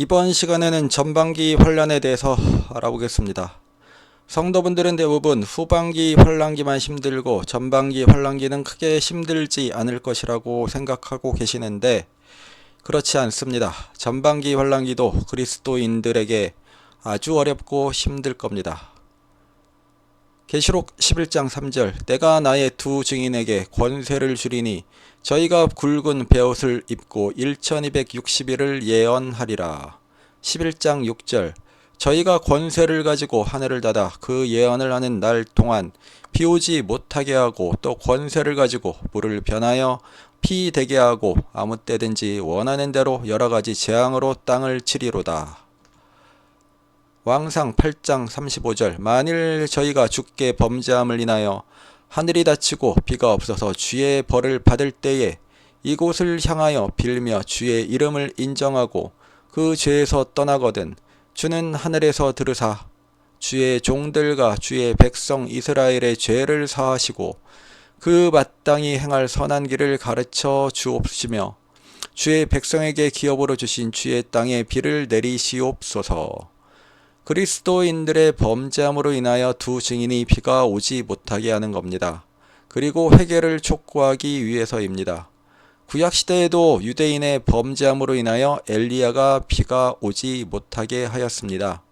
이번 시간에는 전반기 환란에 대해서 알아보겠습니다. 성도분들은 대부분 후반기 환란기만 힘들고 전반기 환란기는 크게 힘들지 않을 것이라고 생각하고 계시는데 그렇지 않습니다. 전반기 환란기도 그리스도인들에게 아주 어렵고 힘들 겁니다. 계시록 11장 3절 내가 나의 두 증인에게 권세를 주리니 저희가 굵은 베옷을 입고 1260일을 예언하리라. 11장 6절 저희가 권세를 가지고 하늘을 닫아 그 예언을 하는 날 동안 비 오지 못하게 하고 또 권세를 가지고 물을 변하여 피 되게 하고 아무 때든지 원하는 대로 여러가지 재앙으로 땅을 치리로다. 왕상 8장 35절 만일 저희가 주께 범죄함을 인하여 하늘이 닫히고 비가 없어서 주의 벌을 받을 때에 이곳을 향하여 빌며 주의 이름을 인정하고 그 죄에서 떠나거든 주는 하늘에서 들으사 주의 종들과 주의 백성 이스라엘의 죄를 사하시고 그 마땅히 행할 선한 길을 가르쳐 주옵시며 주의 백성에게 기업으로 주신 주의 땅에 비를 내리시옵소서. 그리스도인들의 범죄함으로 인하여 두 증인이 비가 오지 못하게 하는 겁니다. 그리고 회개를 촉구하기 위해서입니다. 구약시대에도 유대인의 범죄함으로 인하여 엘리야가 비가 오지 못하게 하였습니다.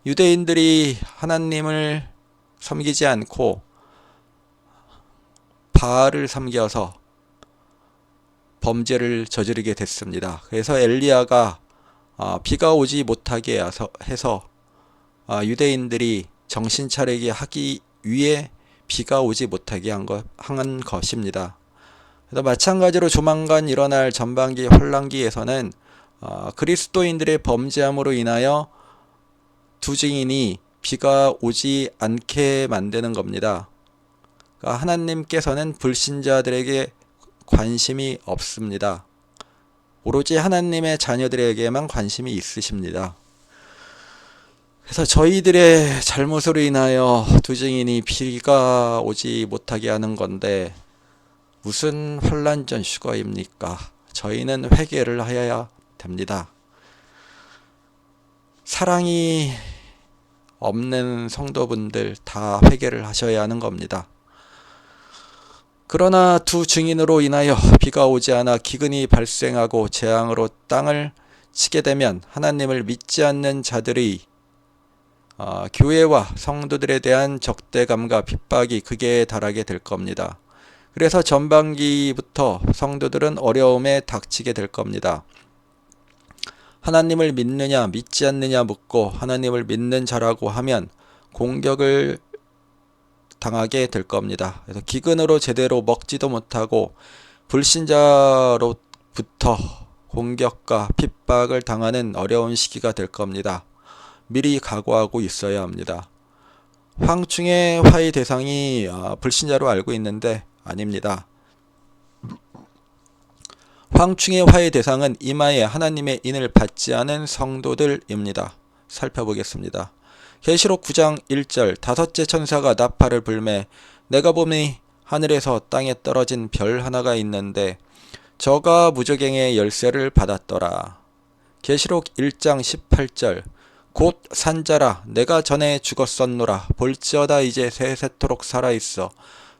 유대인들이 하나님을 섬기지 않고 바알을 섬겨서 범죄를 저지르게 됐습니다. 그래서 엘리야가 비가 오지 못하게 해서 유대인들이 정신 차리게 하기 위해 비가 오지 못하게 한 것입니다. 그래서 마찬가지로 조만간 일어날 전반기 환란기에서는 그리스도인들의 범죄함으로 인하여 두 증인이 비가 오지 않게 만드는 겁니다. 그러니까 하나님께서는 불신자들에게 관심이 없습니다. 오로지 하나님의 자녀들에게만 관심이 있으십니다. 그래서 저희들의 잘못으로 인하여 두 증인이 비가 오지 못하게 하는 건데 무슨 환란전 휴거입니까? 저희는 회개를 하여야 됩니다. 사랑이 없는 성도분들 다 회개를 하셔야 하는 겁니다. 그러나 두 증인으로 인하여 비가 오지 않아 기근이 발생하고 재앙으로 땅을 치게 되면 하나님을 믿지 않는 자들의 교회와 성도들에 대한 적대감과 핍박이 극에 달하게 될 겁니다. 그래서 전반기부터 성도들은 어려움에 닥치게 될 겁니다. 하나님을 믿느냐 믿지 않느냐 묻고 하나님을 믿는 자라고 하면 공격을 당하게 될 겁니다. 그래서 기근으로 제대로 먹지도 못하고 불신자로부터 공격과 핍박을 당하는 어려운 시기가 될 겁니다. 미리 각오하고 있어야 합니다. 황충의 화의 대상이 불신자로 알고 있는데 아닙니다. 황충의 화의 대상은 이마에 하나님의 인을 받지 않은 성도들입니다. 살펴보겠습니다. 계시록 9장 1절 다섯째 천사가 나팔을 불매 내가 보니 하늘에서 땅에 떨어진 별 하나가 있는데 저가 무저갱의 열쇠를 받았더라. 계시록 1장 18절 곧 산자라 내가 전에 죽었었노라 볼지어다 이제 세세토록 살아있어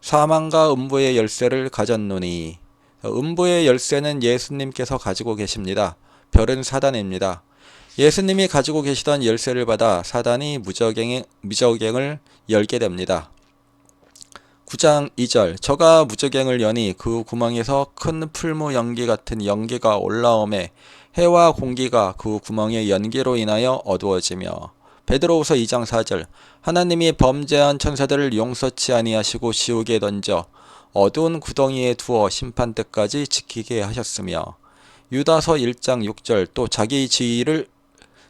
사망과 음부의 열쇠를 가졌노니. 음부의 열쇠는 예수님께서 가지고 계십니다. 별은 사단입니다. 예수님이 가지고 계시던 열쇠를 받아 사단이 무저갱을 열게 됩니다. 9장 2절 저가 무저갱을 여니 그 구멍에서 큰 풀무 연기 같은 연기가 올라오매 해와 공기가 그 구멍의 연기로 인하여 어두워지며. 베드로후서 2장 4절 하나님이 범죄한 천사들을 용서치 아니하시고 지옥에 던져 어두운 구덩이에 두어 심판 때까지 지키게 하셨으며. 유다서 1장 6절 또 자기 지위를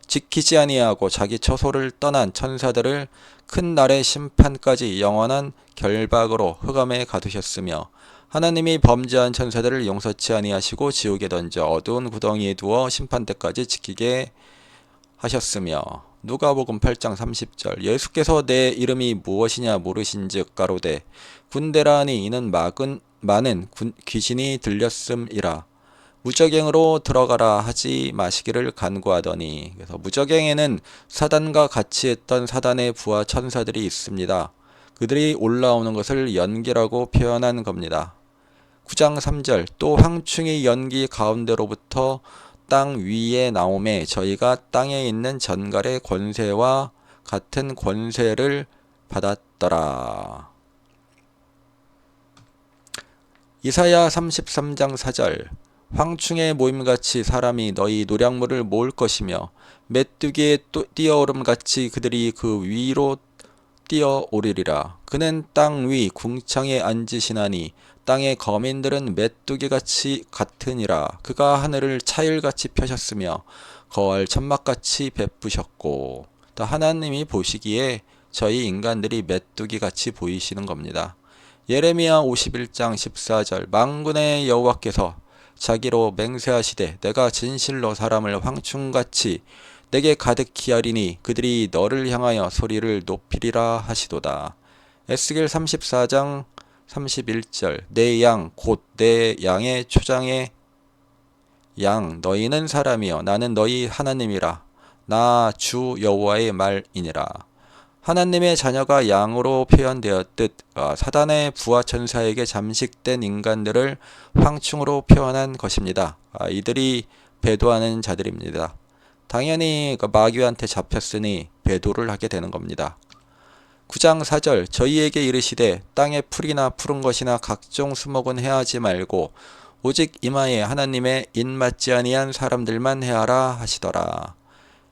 지키지 아니하고 자기 처소를 떠난 천사들을 큰 날의 심판까지 영원한 결박으로 흑암에 가두셨으며 하나님이 범죄한 천사들을 용서치 아니하시고 지옥에 던져 어두운 구덩이에 두어 심판 때까지 지키게 하셨으며. 누가복음 8장 30절 예수께서 내 이름이 무엇이냐 물으신즉 가로되 군대라니 이는 많은 귀신이 들렸음이라. 무적행으로 들어가라 하지 마시기를 간구하더니, 그래서 무적행에는 사단과 같이 했던 사단의 부하 천사들이 있습니다. 그들이 올라오는 것을 연기라고 표현한 겁니다. 9장 3절, 또 황충이 연기 가운데로부터 땅 위에 나오매 저희가 땅에 있는 전갈의 권세와 같은 권세를 받았더라. 이사야 33장 4절, 황충의 모임같이 사람이 너희 노량물을 모을 것이며 메뚜기의 뛰어오름같이 그들이 그 위로 뛰어오르리라. 그는 땅 위 궁창에 앉으시나니 땅의 거민들은 메뚜기같이 같으니라. 그가 하늘을 차일같이 펴셨으며 거할 천막같이 베푸셨고. 또 하나님이 보시기에 저희 인간들이 메뚜기같이 보이시는 겁니다. 예레미야 51장 14절, 만군의 여호와께서 자기로 맹세하시되 내가 진실로 사람을 황충같이 내게 가득히 하리니 그들이 너를 향하여 소리를 높이리라 하시도다. 에스겔 34장 31절, 내 양 곧 내 양의 초장의 양 너희는 사람이여 나는 너희 하나님이라. 나 주 여호와의 말이니라. 하나님의 자녀가 양으로 표현되었듯 사단의 부하 천사에게 잠식된 인간들을 황충으로 표현한 것입니다. 이들이 배도하는 자들입니다. 당연히 마귀한테 잡혔으니 배도를 하게 되는 겁니다. 9장 4절, 저희에게 이르시되 땅의 풀이나 푸른 것이나 각종 수목은 해하지 말고 오직 이마에 하나님의 인맞지 아니한 사람들만 해하라 하시더라.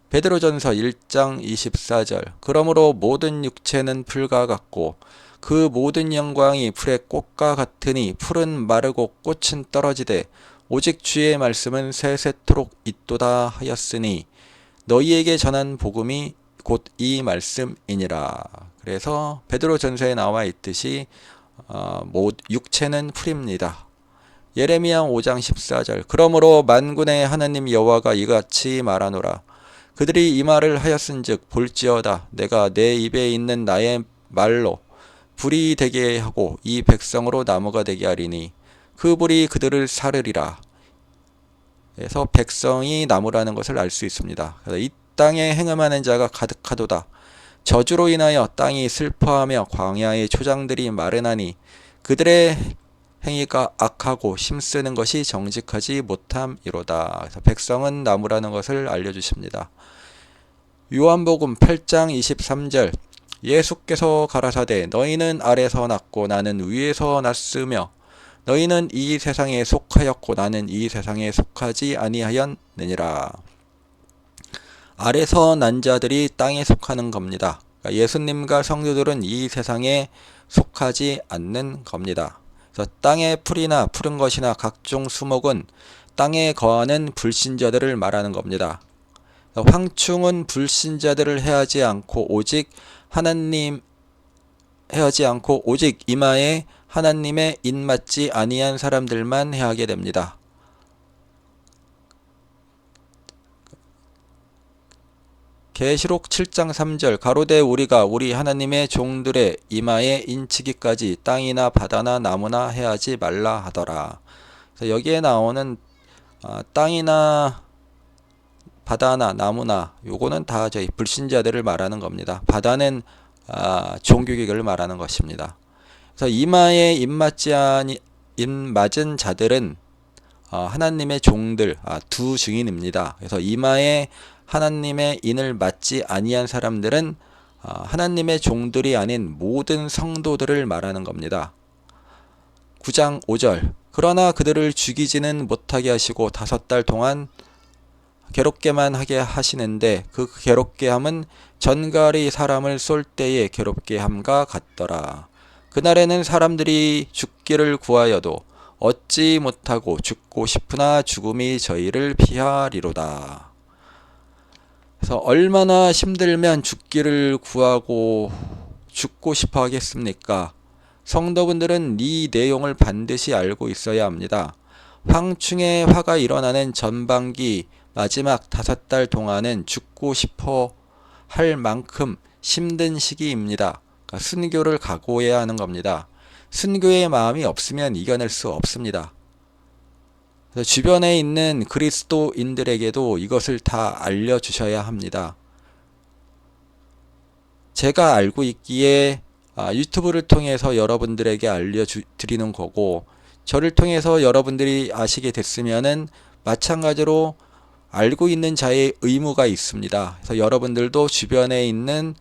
베드로전서 1장 24절, 그러므로 모든 육체는 풀과 같고 그 모든 영광이 풀의 꽃과 같으니 풀은 마르고 꽃은 떨어지되 오직 주의 말씀은 세세토록 있도다 하였으니 너희에게 전한 복음이 곧 이 말씀이니라. 그래서 베드로전서에 나와 있듯이 육체는 풀입니다. 예레미야 5장 14절, 그러므로 만군의 하나님 여호와가 이같이 말하노라. 그들이 이 말을 하였은즉 볼지어다 내가 내 입에 있는 나의 말로 불이 되게 하고 이 백성으로 나무가 되게 하리니 그 불이 그들을 사르리라. 그래서 백성이 나무라는 것을 알 수 있습니다. 이 땅에 행음하는 자가 가득하도다. 저주로 인하여 땅이 슬퍼하며 광야의 초장들이 마르나니 그들의 행위가 악하고 힘쓰는 것이 정직하지 못함이로다. 그래서 백성은 나무라는 것을 알려주십니다. 요한복음 8장 23절, 예수께서 가라사대 너희는 아래서 났고 나는 위에서 났으며 너희는 이 세상에 속하였고 나는 이 세상에 속하지 아니하였느니라. 아래서 난 자들이 땅에 속하는 겁니다. 예수님과 성도들은 이 세상에 속하지 않는 겁니다. 그래서 땅의 풀이나 푸른 것이나 각종 수목은 땅에 거하는 불신자들을 말하는 겁니다. 황충은 불신자들을 해하지 않고 오직 이마에 하나님의 인맞지 아니한 사람들만 해하게 됩니다. 계시록 7장 3절, 가로되 우리가 우리 하나님의 종들의 이마에 인치기까지 땅이나 바다나 나무나 해하지 말라 하더라. 그래서 여기에 나오는 땅이나 바다나 나무나 요거는 다 저희 불신자들을 말하는 겁니다. 바다는 종교개혁을 말하는 것입니다. 그래서 이마에 입맞은 자들은 하나님의 종들, 두 증인입니다. 그래서 이마에 하나님의 인을 맞지 아니한 사람들은 하나님의 종들이 아닌 모든 성도들을 말하는 겁니다. 9장 5절, 그러나 그들을 죽이지는 못하게 하시고 5달 동안 괴롭게만 하게 하시는데 그 괴롭게 함은 전갈이 사람을 쏠 때의 괴롭게 함과 같더라. 그날에는 사람들이 죽기를 구하여도 얻지 못하고 죽고 싶으나 죽음이 저희를 피하리로다. 그래서 얼마나 힘들면 죽기를 구하고 죽고 싶어 하겠습니까? 성도분들은 이 내용을 반드시 알고 있어야 합니다. 황충의 화가 일어나는 전반기 마지막 5달 동안은 죽고 싶어 할 만큼 힘든 시기입니다. 그러니까 순교를 각오해야 하는 겁니다. 순교의 마음이 없으면 이겨낼 수 없습니다. 그래서 주변에 있는 그리스도인들에게도 이것을 다 알려주셔야 합니다. 제가 알고 있기에 유튜브를 통해서 여러분들에게 알려드리는 거고, 저를 통해서 여러분들이 아시게 됐으면은 마찬가지로 알고 있는 자의 의무가 있습니다. 그래서 여러분들도 주변에 있는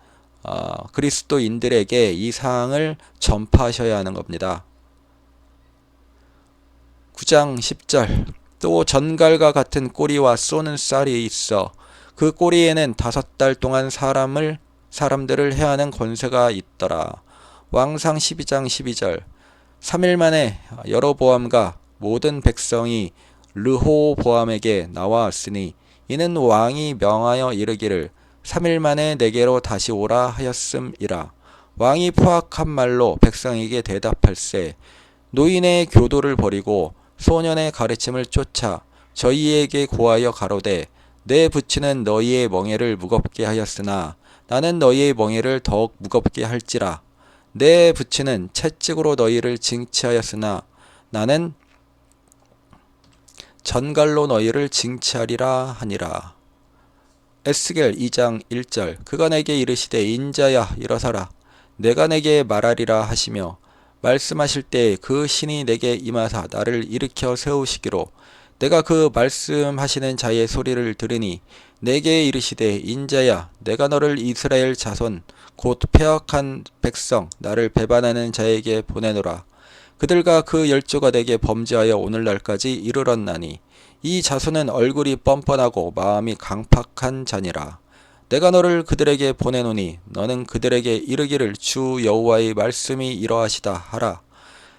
그리스도인들에게 이 사항을 전파하셔야 하는 겁니다. 9장 10절 또 전갈과 같은 꼬리와 쏘는 쌀이 있어 그 꼬리에는 5달 동안 사람들을 해하는 권세가 있더라. 왕상 12장 12절 3일 만에 여로보암과 모든 백성이 르호보암에게 나와왔으니 이는 왕이 명하여 이르기를 3일 만에 내게로 다시 오라 하였음이라. 왕이 포악한 말로 백성에게 대답할세 노인의 교도를 버리고 소년의 가르침을 쫓아 저희에게 고하여 가로되 내 부친은 너희의 멍에를 무겁게 하였으나 나는 너희의 멍에를 더욱 무겁게 할지라. 내 부친은 채찍으로 너희를 징치하였으나 나는 전갈로 너희를 징치하리라 하니라. 에스겔 2장 1절 그가 내게 이르시되 인자야 일어서라 내가 내게 말하리라 하시며 말씀하실 때 그 신이 내게 임하사 나를 일으켜 세우시기로 내가 그 말씀하시는 자의 소리를 들으니 내게 이르시되 인자야 내가 너를 이스라엘 자손 곧 패역한 백성 나를 배반하는 자에게 보내노라. 그들과 그 열조가 내게 범죄하여 오늘날까지 이르렀나니 이 자손은 얼굴이 뻔뻔하고 마음이 강팍한 자니라. 내가 너를 그들에게 보내노니 너는 그들에게 이르기를 주 여호와의 말씀이 이러하시다 하라.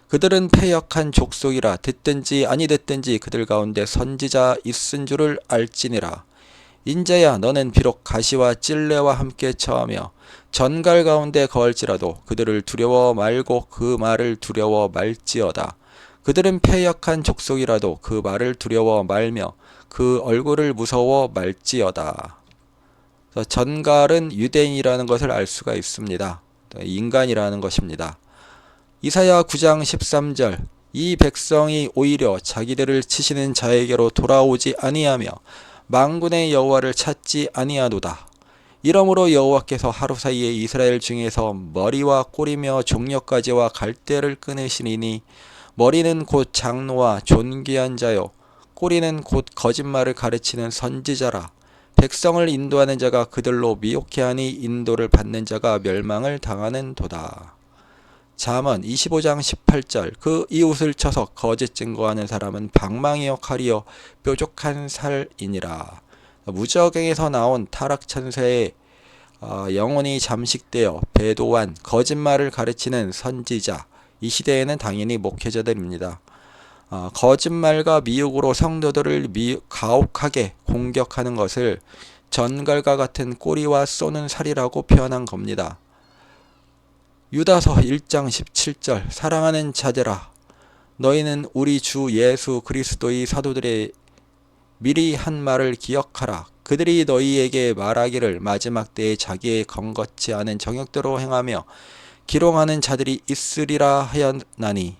그들은 패역한 족속이라 듣든지 아니 듣든지 그들 가운데 선지자 있은 줄을 알지니라. 인자야 너는 비록 가시와 찔레와 함께 처하며 전갈 가운데 거할지라도 그들을 두려워 말고 그 말을 두려워 말지어다. 그들은 패역한 족속이라도 그 말을 두려워 말며 그 얼굴을 무서워 말지어다. 전갈은 유대인이라는 것을 알 수가 있습니다. 인간이라는 것입니다. 이사야 9장 13절 이 백성이 오히려 자기들을 치시는 자에게로 돌아오지 아니하며 만군의 여호와를 찾지 아니하도다. 이러므로 여호와께서 하루 사이에 이스라엘 중에서 머리와 꼬리며 종려까지와 갈대를 끊으시리니 머리는 곧 장로와 존귀한 자요 꼬리는 곧 거짓말을 가르치는 선지자라. 백성을 인도하는 자가 그들로 미혹해 하니 인도를 받는 자가 멸망을 당하는 도다. 잠언 25장 18절 그 이웃을 쳐서 거짓 증거하는 사람은 방망이요 칼이요 뾰족한 살이니라. 무저갱에서 나온 타락천사의 영혼이 잠식되어 배도한 거짓말을 가르치는 선지자 이 시대에는 당연히 목회자들입니다. 거짓말과 미혹으로 성도들을 가혹하게 공격하는 것을 전갈과 같은 꼬리와 쏘는 살이라고 표현한 겁니다. 유다서 1장 17절 사랑하는 자들아 너희는 우리 주 예수 그리스도의 사도들의 미리 한 말을 기억하라. 그들이 너희에게 말하기를 마지막 때에 자기의 건거치 않은 정욕대로 행하며 기롱하는 자들이 있으리라 하였나니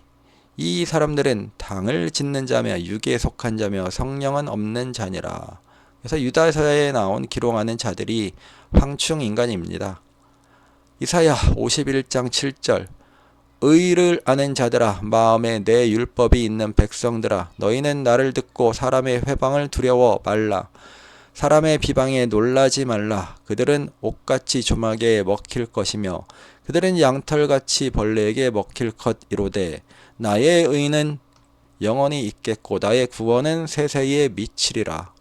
이 사람들은 당을 짓는 자며 육에 속한 자며 성령은 없는 자니라. 그래서 유다서에 나온 기롱하는 자들이 황충 인간입니다. 이사야 51장 7절 의를 아는 자들아 마음에 내 율법이 있는 백성들아 너희는 나를 듣고 사람의 회방을 두려워 말라. 사람의 비방에 놀라지 말라. 그들은 옥같이 조막에 먹힐 것이며 그들은 양털같이 벌레에게 먹힐 것이로되 나의 의는 영원히 있겠고 나의 구원은 세세에 미치리라.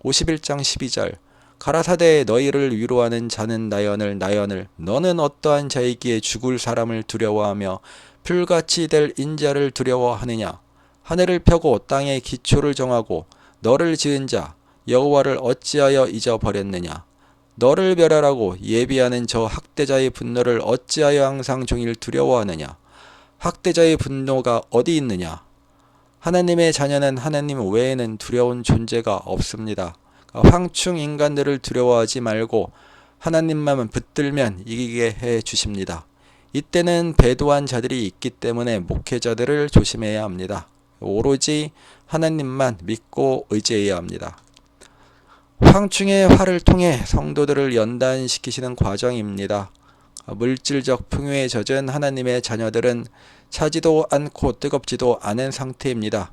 51장 12절 가라사대 너희를 위로하는 자는 나연을 너는 어떠한 자이기에 죽을 사람을 두려워하며 풀같이 될 인자를 두려워하느냐. 하늘을 펴고 땅에 기초를 정하고 너를 지은 자 여호와를 어찌하여 잊어버렸느냐. 너를 멸하라고 예비하는 저 학대자의 분노를 어찌하여 항상 종일 두려워하느냐. 학대자의 분노가 어디 있느냐. 하나님의 자녀는 하나님 외에는 두려운 존재가 없습니다. 황충 인간들을 두려워하지 말고 하나님만 붙들면 이기게 해 주십니다. 이때는 배도한 자들이 있기 때문에 목회자들을 조심해야 합니다. 오로지 하나님만 믿고 의지해야 합니다. 황충의 화를 통해 성도들을 연단시키시는 과정입니다. 물질적 풍요에 젖은 하나님의 자녀들은 차지도 않고 뜨겁지도 않은 상태입니다.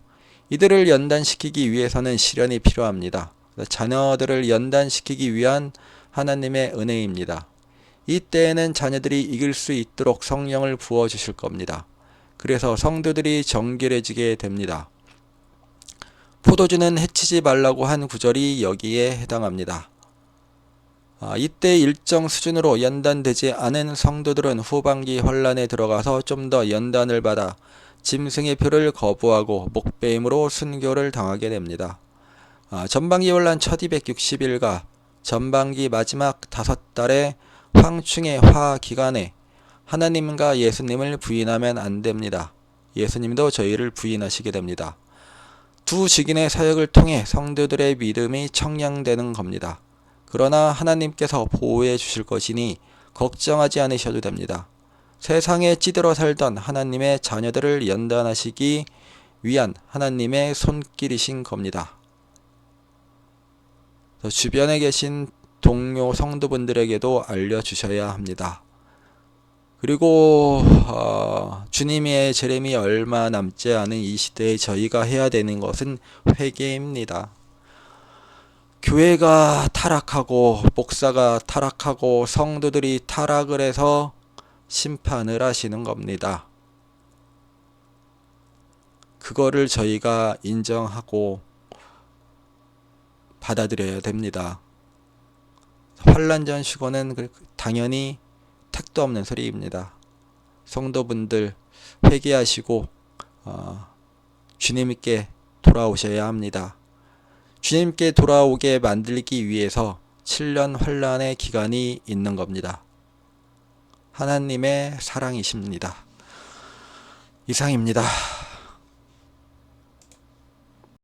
이들을 연단시키기 위해서는 시련이 필요합니다. 자녀들을 연단시키기 위한 하나님의 은혜입니다. 이때에는 자녀들이 이길 수 있도록 성령을 부어주실 겁니다. 그래서 성도들이 정결해지게 됩니다. 포도주는 해치지 말라고 한 구절이 여기에 해당합니다. 이때 일정 수준으로 연단되지 않은 성도들은 후반기 환란에 들어가서 좀 더 연단을 받아 짐승의 표를 거부하고 목배임으로 순교를 당하게 됩니다. 전반기 환란 첫 260일과 전반기 마지막 5달의 황충의 화 기간에 하나님과 예수님을 부인하면 안 됩니다. 예수님도 저희를 부인하시게 됩니다. 두 직인의 사역을 통해 성도들의 믿음이 청량되는 겁니다. 그러나 하나님께서 보호해 주실 것이니 걱정하지 않으셔도 됩니다. 세상에 찌들어 살던 하나님의 자녀들을 연단하시기 위한 하나님의 손길이신 겁니다. 주변에 계신 동료 성도분들에게도 알려주셔야 합니다. 그리고 주님의 재림이 얼마 남지 않은 이 시대에 저희가 해야 되는 것은 회개입니다. 교회가 타락하고 목사가 타락하고 성도들이 타락을 해서 심판을 하시는 겁니다. 그거를 저희가 인정하고 받아들여야 됩니다. 환란전 휴거는 당연히 택도 없는 소리입니다. 성도분들 회개하시고 주님께 돌아오셔야 합니다. 주님께 돌아오게 만들기 위해서 7년 환란의 기간이 있는 겁니다. 하나님의 사랑이십니다. 이상입니다.